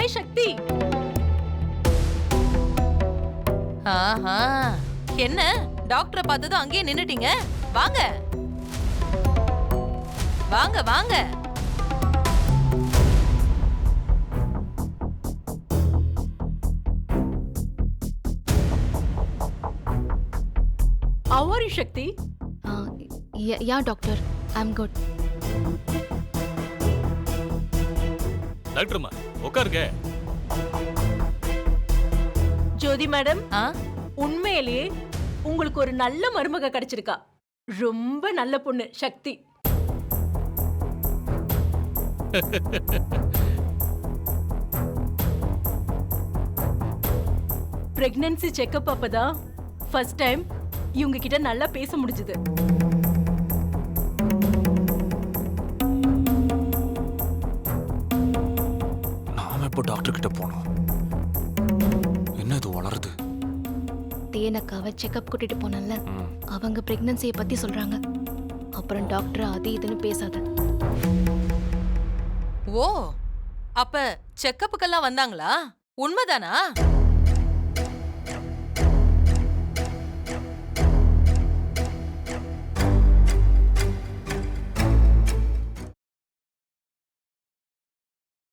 Hi சக்தி. ஆஹா, என்ன டாக்டரை பார்த்ததும் அங்கேயே நின்னுட்டீங்க? வாங்க வாங்க வாங்க. How are you Sakthi? Yeah doctor, I'm good. டாக்டர்மா உட்காருங்க. ஜோதி மேடம், ஆ, உண்மையிலேயே உங்களுக்கு ஒரு நல்ல மருமக கிடைச்சிருக்கா. ரொம்ப நல்ல பொண்ணு சக்தி. பிரெக்னன்சி செக்கப் அப்பதான் ஃபர்ஸ்ட் டைம் இவங்க கிட்ட நல்லா பேச முடிஞ்சது. நாம இப்போ டாக்டர் கிட்ட போனோம். என்ன இது வளருது? தேனக்காவை செக்கப் கூட்டிட்டு போனல, அவங்க பிரெக்னன்சியை பத்தி சொல்றாங்க. அப்புறம் டாக்டர் அது இதுன்னு பேசாத. ஓ, அப்ப செக்கப்புக்கெல்லாம் வந்தாங்களா? உண்மைதானா?